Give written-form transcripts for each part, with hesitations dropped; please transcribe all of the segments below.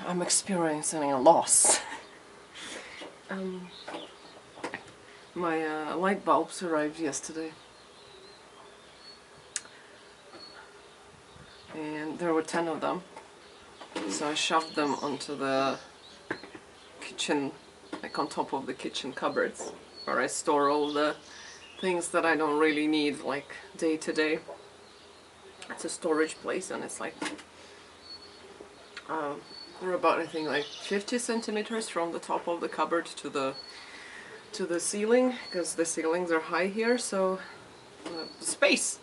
I'm experiencing a loss. My light bulbs arrived yesterday. And there were 10 of them. So I shoved them onto the kitchen, like on top of the kitchen cupboards, where I store all the things that I don't really need, like day to day. It's a storage place, and it's like they're about, I think, like 50 centimeters from the top of the cupboard to the ceiling, because the ceilings are high here, so space.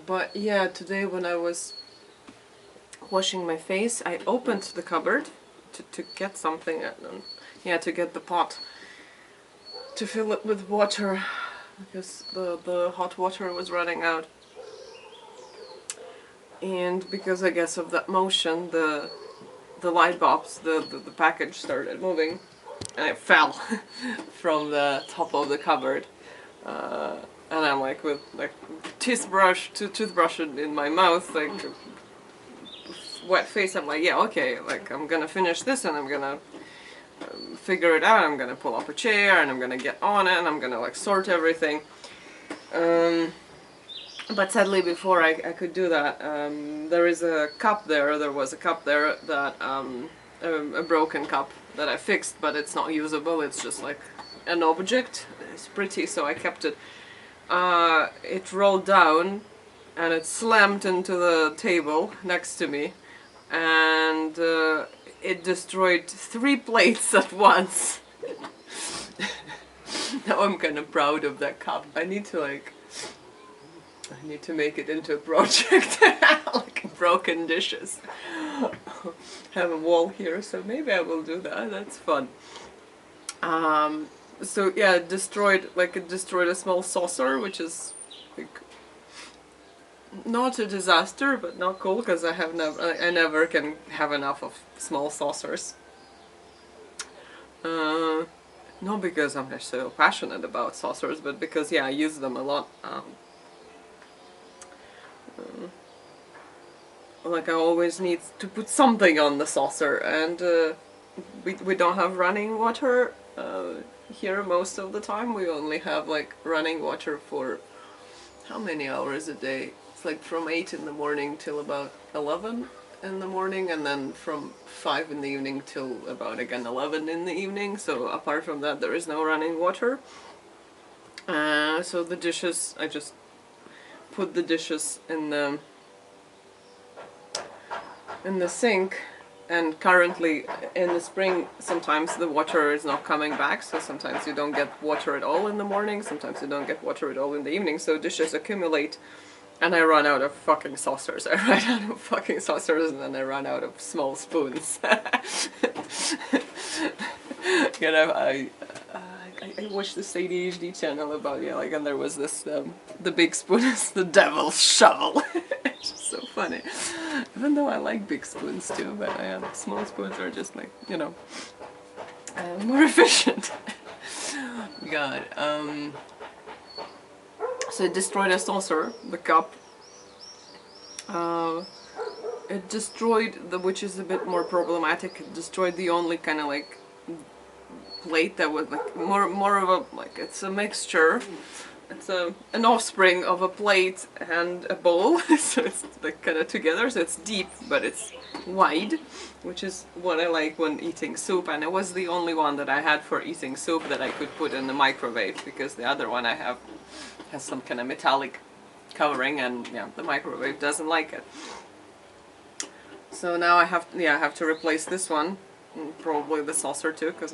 But yeah, today when I was washing my face, I opened the cupboard to get something, to get the pot to fill it with water, because the hot water was running out. And because I guess of that motion, the light bulbs, the package started moving, and it fell from the top of the cupboard. And I'm like with like toothbrush in my mouth, like wet face. I'm like, yeah, okay, like I'm gonna finish this, and I'm gonna figure it out. I'm gonna pull up a chair, and I'm gonna get on it, and I'm gonna like sort everything. But sadly, before I could do that, there is a cup there. There was a cup there that a broken cup that I fixed, but it's not usable. It's just like an object. It's pretty, so I kept it. It rolled down, and it slammed into the table next to me, and it destroyed 3 plates at once. Now I'm kind of proud of that cup. I need to make it into a project, like broken dishes. Have a wall here, so maybe I will do that. That's fun. So yeah, it destroyed a small saucer, which is like not a disaster, but not cool, because I never can have enough of small saucers. Not because I'm so passionate about saucers, but because I use them a lot. Like I always need to put something on the saucer, and we don't have running water here most of the time. We only have like running water for how many hours a day? It's like from 8 in the morning till about 11 in the morning, and then from 5 in the evening till about again 11 in the evening. So apart from that, there is no running water. So the dishes, I just put the dishes in the sink, and currently in the spring sometimes the water is not coming back, so sometimes you don't get water at all in the morning, sometimes you don't get water at all in the evening, so dishes accumulate, and I run out of fucking saucers. I run out of fucking saucers, and then I run out of small spoons. You know, I watched this ADHD channel about, and there was this, the big spoon is the devil's shovel. It's just so funny. Even though I like big spoons too, but small spoons are just like, more efficient. God, so it destroyed a saucer, the cup. It destroyed which is a bit more problematic, it destroyed the only kind of like plate that was like more of a, like, it's a mixture. It's an offspring of a plate and a bowl, so it's like kind of together, so it's deep but it's wide, which is what I like when eating soup, and it was the only one that I had for eating soup that I could put in the microwave, because the other one I have has some kind of metallic covering, and the microwave doesn't like it. So now I have to replace this one, and probably the saucer too, because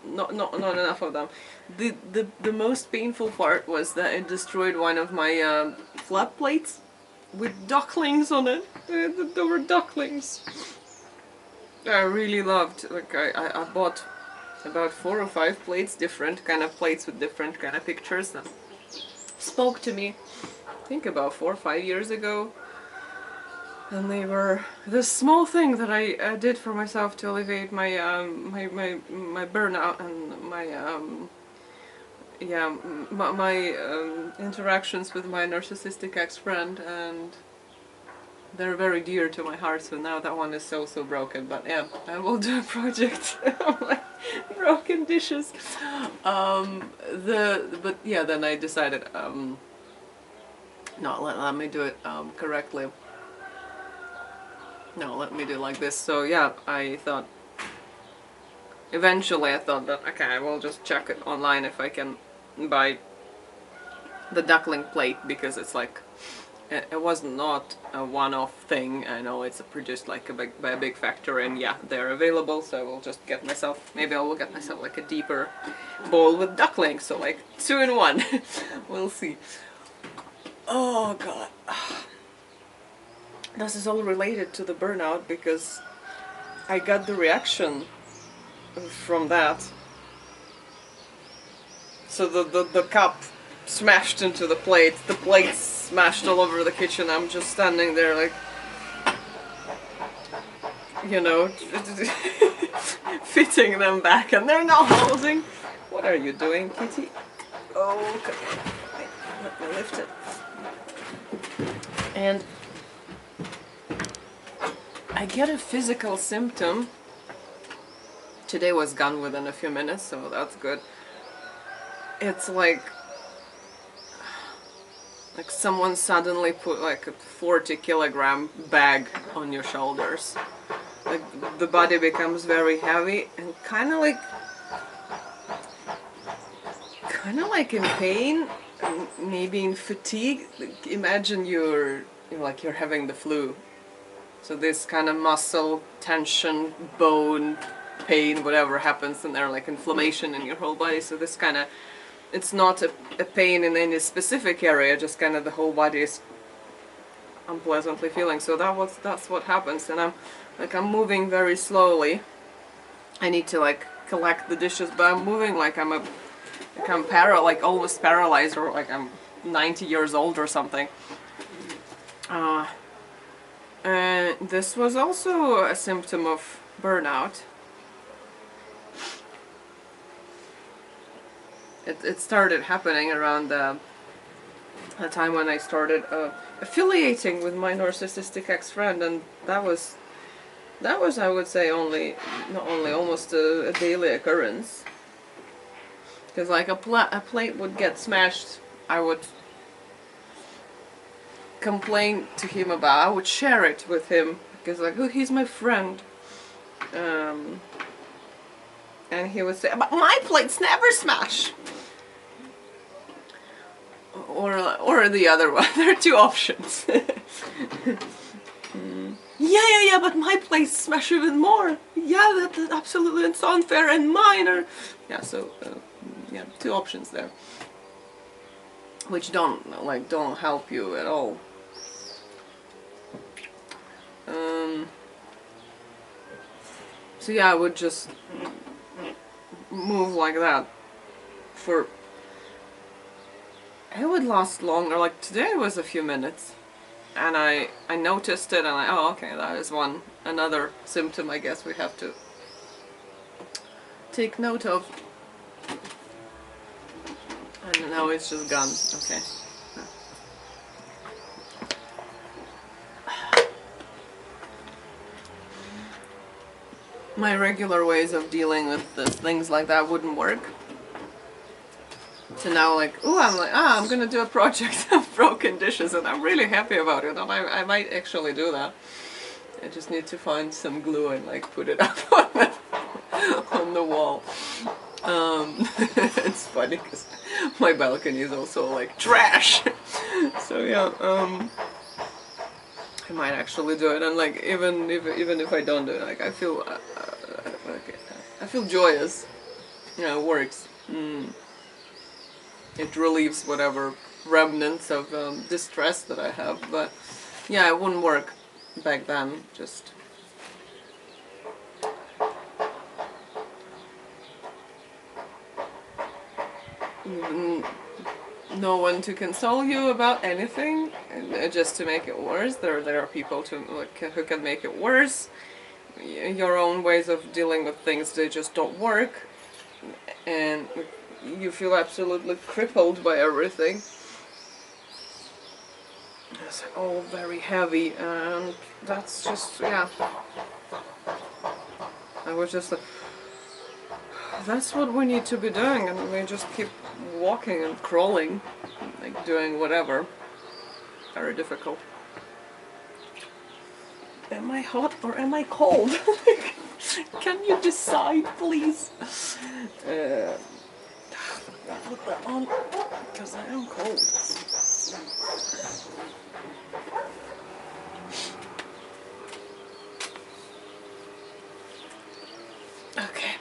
not enough of them. The most painful part was that it destroyed one of my flat plates with ducklings on it. There were ducklings. I really loved, like I bought about 4 or 5 plates, different kind of plates with different kind of pictures that spoke to me, I think about 4 or 5 years ago. And they were this small thing that I did for myself to alleviate my my burnout and my interactions with my narcissistic ex-friend, and they're very dear to my heart, so now that one is so broken. But yeah, I will do a project of like broken dishes. But yeah, then I decided no, let me do it correctly. No, let me do it like this. So yeah, I thought eventually I thought that okay, I will just check it online if I can buy the duckling plate, because it's like it was not a one-off thing. I know it's produced like by a big factory, and yeah, they're available, so I will just get myself, maybe I will get myself like a deeper bowl with ducklings, so like 2 in 1. We'll see. Oh god. This is all related to the burnout, because I got the reaction from that. So the cup smashed into the plates smashed all over the kitchen. I'm just standing there like, you know, fitting them back, and they're not holding. What are you doing, kitty? Oh, come on. Wait, let me lift it. And I get a physical symptom. Today was gone within a few minutes, so that's good. It's like someone suddenly put like a 40-kilogram bag on your shoulders. Like the body becomes very heavy and kind of like in pain, maybe in fatigue. Like, imagine you're having the flu. So this kind of muscle tension, bone pain, whatever happens in there, like inflammation in your whole body. So this kind of, it's not a pain in any specific area, just kind of the whole body is unpleasantly feeling. So that's what happens, and I'm moving very slowly. I need to like collect the dishes, but I'm moving like I'm almost paralyzed, or like I'm 90 years old or something. And this was also a symptom of burnout. It started happening around the time when I started affiliating with my narcissistic ex-friend, and that was I would say almost a daily occurrence. Because like a plate would get smashed, I would complain to him about. I would share it with him because like, oh, he's my friend, and he would say, "But my plates never smash." Or the other one. There are two options. Yeah, but my plates smash even more. Yeah, that's absolutely, it's unfair, and mine are... Yeah, so, yeah, two options there. Which don't help you at all. So yeah, I would just move like that for... It would last longer. Like today was a few minutes, and I noticed it, and oh, okay, that is another symptom I guess we have to take note of. And now it's just gone. Okay. My regular ways of dealing with things like that wouldn't work. So now, like, oh, I'm gonna do a project of broken dishes, and I'm really happy about it, and I might actually do that. I just need to find some glue and like put it up on the wall. It's funny because my balcony is also like trash. So yeah, I might actually do it, and like even if I don't do it, like I feel joyous. You know, it works. It relieves whatever remnants of distress that I have, but yeah, it wouldn't work back then. Just no one to console you about anything, just to make it worse. There are people who can make it worse. Your own ways of dealing with things, they just don't work, and you feel absolutely crippled by everything. It's all very heavy, and that's just, yeah. I was just like, that's what we need to be doing, and we just keep walking and crawling, like doing whatever. Very difficult. Am I hot or am I cold? Can you decide, please? Put that on, because I am cold. Okay.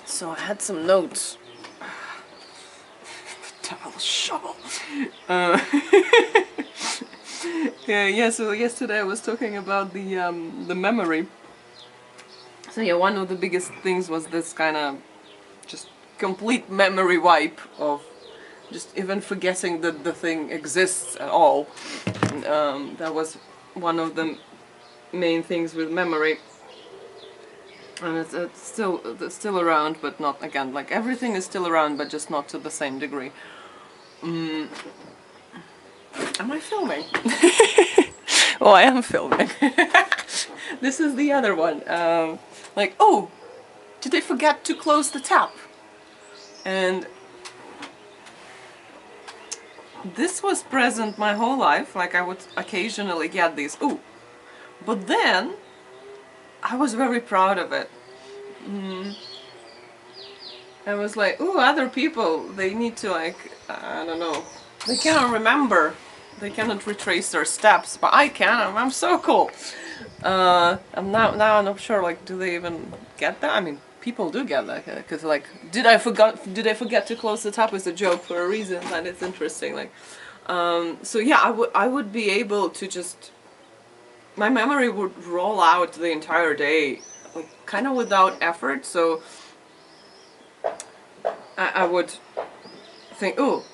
So I had some notes. Devil shovel. Yeah. So yesterday I was talking about the memory. So yeah, one of the biggest things was this kind of just complete memory wipe of just even forgetting that the thing exists at all. That was one of the main things with memory. And it's still around, but not, again, like everything is still around, but just not to the same degree. Am I filming? Oh, I am filming. This is the other one. Like, oh, did I forget to close the tap? And this was present my whole life. Like, I would occasionally get these, ooh. But then I was very proud of it. I was like, ooh, other people, they need to, like, I don't know, they cannot remember, they cannot retrace their steps, but I can. I'm so cool. And now I'm not sure, like, do they even get that? I mean, people do get that, because, like, did I forget to close the tap is a joke for a reason, and it's interesting, like, so yeah, I would be able to just, my memory would roll out the entire day, like, kind of without effort. So I would think, oh,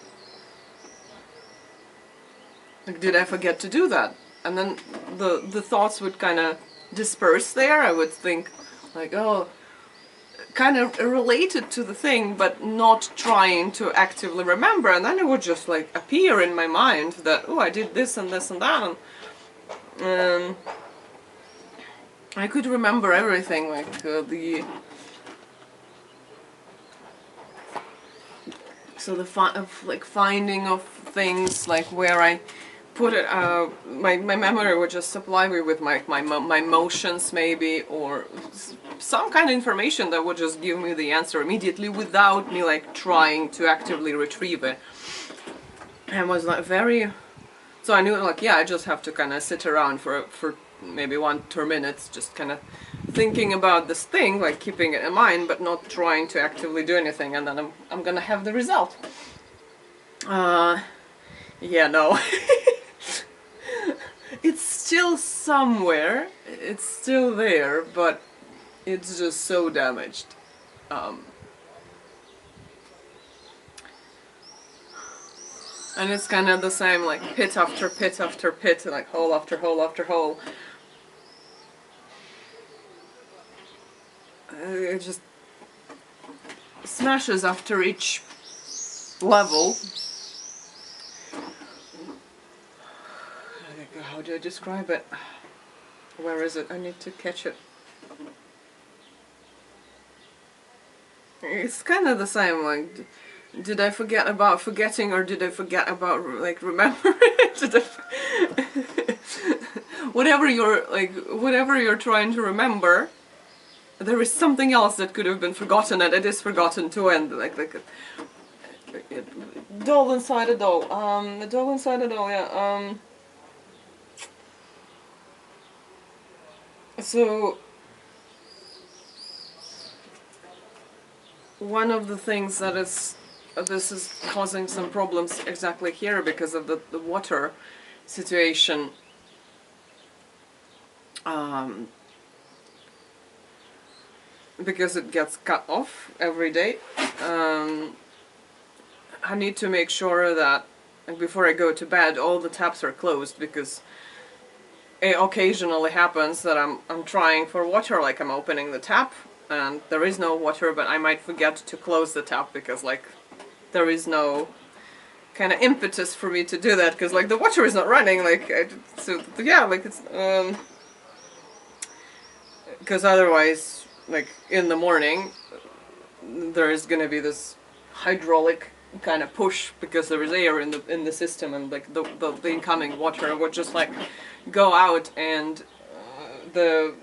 like, did I forget to do that? And then the thoughts would kind of disperse there. I would think, like, oh, kind of related to the thing, but not trying to actively remember. And then it would just, like, appear in my mind that, oh, I did this and this and that. And I could remember everything, like like finding of things, like where I put it. My memory would just supply me with my motions, maybe, or some kind of information that would just give me the answer immediately without me, like, trying to actively retrieve it. And was like very. So I knew, like, yeah, I just have to kind of sit around for maybe 1-2 minutes, just kind of thinking about this thing, like keeping it in mind, but not trying to actively do anything, and then I'm gonna have the result. Yeah, no. It's still somewhere, it's still there, but it's just so damaged. And it's kind of the same, like, pit after pit after pit, like hole after hole after hole. It just smashes after each level. How do I describe it? Where is it? I need to catch it. It's kind of the same, like, did I forget about forgetting, or did I forget about, like, remembering? Whatever you're trying to remember, there is something else that could have been forgotten, and it is forgotten too, and like a doll inside a doll. A doll inside a doll, yeah. So one of the things that this is causing some problems exactly here because of the water situation. Because it gets cut off every day. I need to make sure that, like, before I go to bed, all the taps are closed, because it occasionally happens that I'm trying for water, like I'm opening the tap and there is no water, but I might forget to close the tap because, like, there is no kind of impetus for me to do that, because like the water is not running, like so yeah, like it's because otherwise, like in the morning, there is gonna be this hydraulic kind of push because there is air in the system, and like the incoming water would just like go out, and the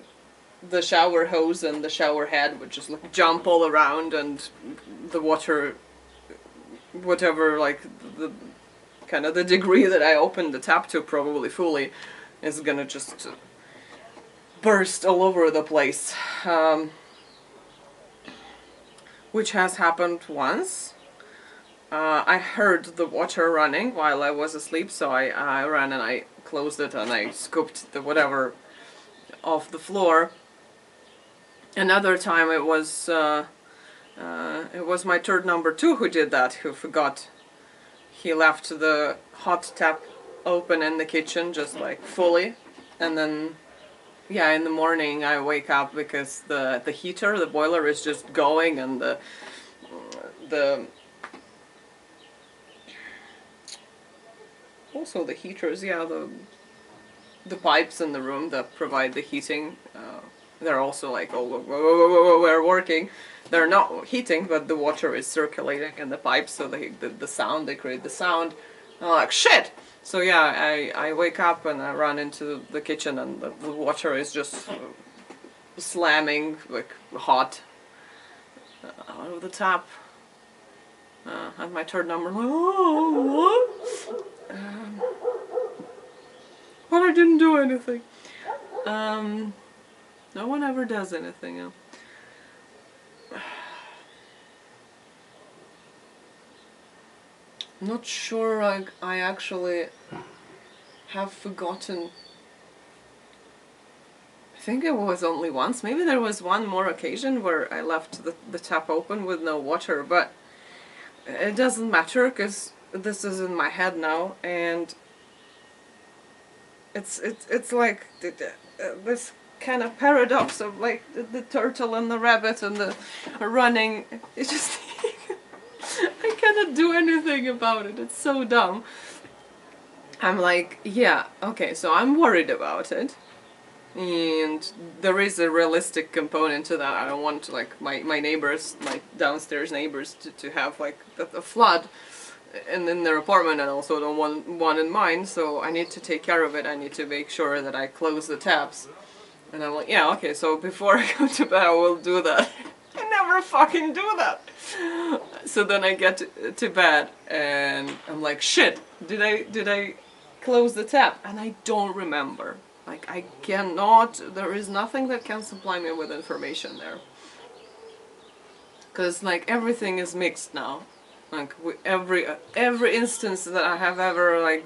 shower hose and the shower head would just like jump all around, and the water, whatever, like the kind of the degree that I opened the tap to, probably fully, is gonna just burst all over the place, which has happened once. I heard the water running while I was asleep, so I ran and I closed it and I scooped the whatever off the floor. Another time it was my third number 2 who did that, who forgot. He left the hot tap open in the kitchen, just like fully, and then yeah, in the morning I wake up because the heater, the boiler is just going, and the also the heaters, yeah, the pipes in the room that provide the heating, they're also like, oh, we're working. They're not heating, but the water is circulating in the pipes, so the sound, they create the sound. And I'm like, shit! So yeah, I wake up and I run into the kitchen, and the water is just slamming, like hot, out of the tap. And my third number, like, oh, what? But I didn't do anything. No one ever does anything. I'm not sure I actually have forgotten. I think it was only once. Maybe there was one more occasion where I left the tap open with no water, but it doesn't matter because this is in my head now, and it's like this kind of paradox of like the turtle and the rabbit and the running. It's just I cannot do anything about it. It's so dumb. I'm like, yeah, okay, so I'm worried about it, and there is a realistic component to that. I don't want to, like, my neighbors, my downstairs neighbors, to have like a flood in their apartment, and also don't want one in mine, so I need to take care of it. I need to make sure that I close the taps. And I'm like, yeah, okay, so before I go to bed I will do that. I never fucking do that. So then I get to bed and I'm like, shit, did I close the tap? And I don't remember. Like, I cannot, there is nothing that can supply me with information there. Because like everything is mixed now. Like every instance that I have ever like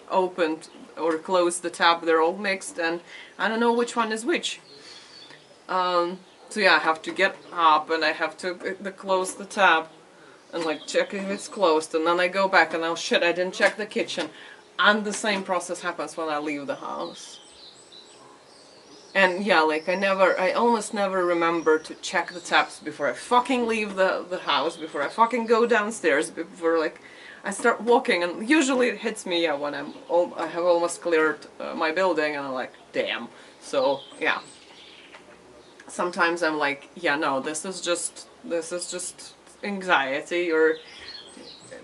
opened or closed the tap, they're all mixed, and I don't know which one is which. So yeah, I have to get up and I have to close the tap and like check if it's closed, and then I go back and oh shit, I didn't check the kitchen. And the same process happens when I leave the house. And yeah, like I almost never remember to check the taps before I fucking leave the house, before I fucking go downstairs, before like I start walking, and usually it hits me, yeah, when I have almost cleared my building, and I'm like, damn. So yeah, sometimes I'm like, yeah, no, this is just anxiety, or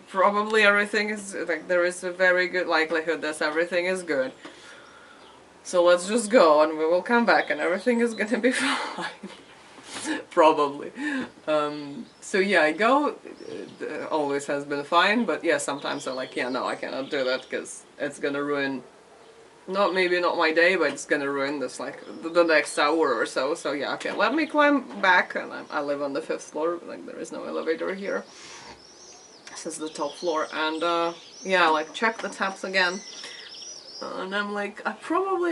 probably everything is like, there is a very good likelihood that everything is good. So let's just go and we will come back and everything is gonna be fine. Probably. So yeah, I go, always has been fine, but yeah, sometimes I'm like, yeah, no, I cannot do that because it's gonna ruin, maybe not my day, but it's gonna ruin this, like, the next hour or so. So yeah, okay, let me climb back, and I live on the 5th floor, like, there is no elevator here. This is the top floor, and yeah, like, check the taps again. And I'm like, I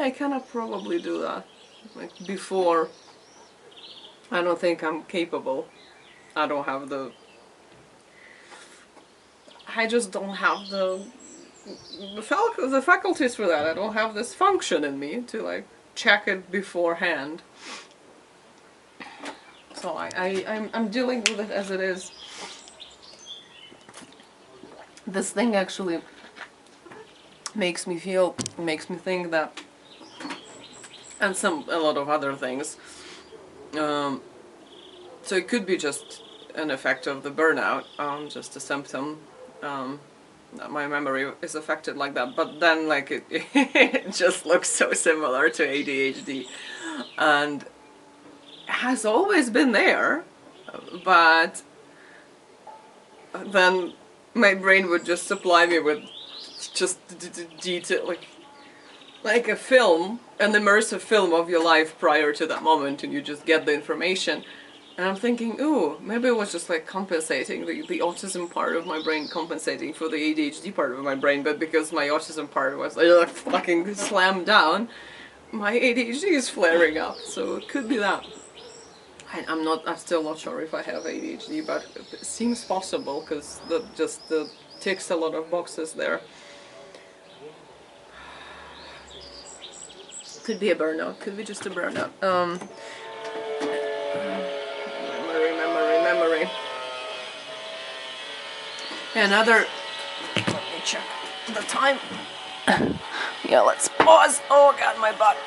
cannot probably do that, like, before. I don't think I'm capable. I don't have I just don't have the faculties for that. I don't have this function in me to like check it beforehand. So I'm dealing with it as it is. this thing actually makes me think that, and a lot of other things. So it could be just an effect of the burnout, just a symptom. That my memory is affected like that, but then like it just looks so similar to ADHD, and has always been there, but then my brain would just supply me with just detail, like a film, an immersive film of your life prior to that moment, and you just get the information. And I'm thinking, ooh, maybe it was just like compensating, the autism part of my brain compensating for the ADHD part of my brain, but because my autism part was like fucking slammed down, my ADHD is flaring up, so it could be that. I'm still not sure if I have ADHD, but it seems possible, because the ticks a lot of boxes there. Could be a burnout, could be just a burnout. Memory. Another, let me check the time. Yeah, let's pause. Oh god, my butt.